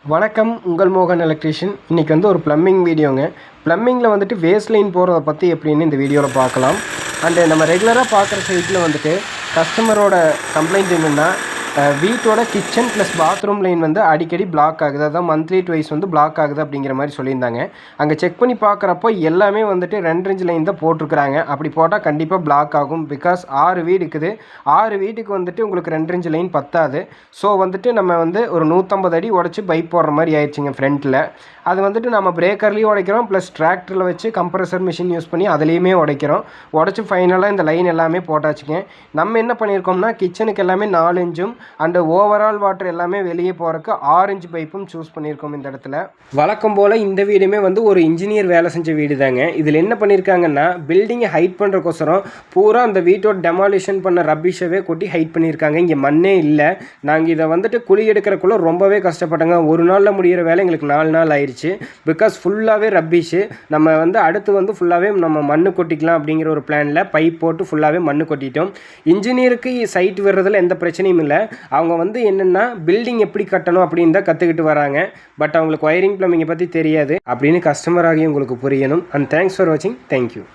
வணக்கம், உங்கள் மோகன் எலக்ட்ரீஷியன். இன்றைக்கி வந்து ஒரு ப்ளம்பிங் வீடியோங்க. ப்ளம்பிங்கில் வந்துட்டு வேஸ்ட் லைன் போகிறத பற்றி எப்படின்னு இந்த வீடியோவில் பார்க்கலாம். அண்டு நம்ம ரெகுலராக பார்க்குற சைட்டில் வந்துட்டு கஸ்டமரோட கம்ப்ளைண்ட் என்னென்னா, வீட்டோட கிச்சன் ப்ளஸ் பாத்ரூம் லைன் வந்து அடிக்கடி பிளாக் ஆகுது, அதான் மந்த்லி ட்வைஸ் வந்து பிளாக் ஆகுது அப்படிங்கிற மாதிரி சொல்லியிருந்தாங்க. அங்கே செக் பண்ணி பார்க்குறப்போ எல்லாமே வந்துட்டு 2 இன்ச் லைன் தான் போட்டிருக்கிறாங்க. அப்படி போட்டால் கண்டிப்பாக பிளாக் ஆகும். பிகாஸ் 6 வீடு இருக்குது. 6 வீட்டுக்கு வந்துட்டு உங்களுக்கு 2 இன்ச் லைன் பத்தாது. ஸோ வந்துட்டு நம்ம வந்து ஒரு 150 அடி உடச்சி பைப் போடுற மாதிரி ஆயிடுச்சுங்க ஃப்ரண்ட்டில். அது வந்துட்டு நம்ம பிரேக்கர்லேயும் உடைக்கிறோம், ப்ளஸ் டிராக்டரில் வச்சு கம்ப்ரஸர் மிஷின் யூஸ் பண்ணி அதுலேயுமே உடைக்கிறோம். உடச்சி ஃபைனலாக இந்த லைன் எல்லாமே போட்டாச்சுங்க. நம்ம என்ன பண்ணியிருக்கோம்னா, கிச்சனுக்கு எல்லாமே 4 இன்ச்சும் அண்டு ஓவரால் வாட்டர் எல்லாமே வெளியே போகிறதுக்கு 6 இன்ச் பைப்பும் சூஸ் பண்ணியிருக்கோம் இந்த இடத்துல. வழக்கம் போல் இந்த வீடுமே வந்து ஒரு இன்ஜினியர் வேலை செஞ்ச வீடு தாங்க. இதில் என்ன பண்ணியிருக்காங்கன்னா, பில்டிங்கை ஹைட் பண்ணுறக்கோசரம் பூரா அந்த வீட்டோட டெமாலிஷன் பண்ண ரப்பிஷவே கொட்டி ஹைட் பண்ணியிருக்காங்க. இங்கே மண்ணே இல்லை. நாங்கள் இதை வந்துட்டு குழி எடுக்கிறக்குள்ளே ரொம்பவே கஷ்டப்பட்டோங்க. ஒரு நாளில் முடிகிற வேலை எங்களுக்கு 4 நாள் ஆயிடுச்சு. பிகாஸ் ஃபுல்லாகவே ரப்பிஷு. நம்ம வந்து அடுத்து வந்து ஃபுல்லாகவே நம்ம மண்ணு கொட்டிக்கலாம் அப்படிங்கிற ஒரு பிளானில் பைப் போட்டு ஃபுல்லாகவே மண்ணு கொட்டிட்டோம். இன்ஜினியருக்கு சைட் வர்றதில் எந்த பிரச்சனையும் இல்லை. அவங்க வந்து என்னென்னா, பில்டிங் எப்படி கட்டணும் அப்படின்னு தான் கற்றுக்கிட்டு வராங்க. பட் அவங்களுக்கு ஒயரிங் ப்ளம்பிங்கை பற்றி தெரியாது அப்படின்னு கஸ்டமராகி உங்களுக்கு புரியணும். அண்ட் தேங்க்ஸ் ஃபார் வாட்சிங். தேங்க்யூ.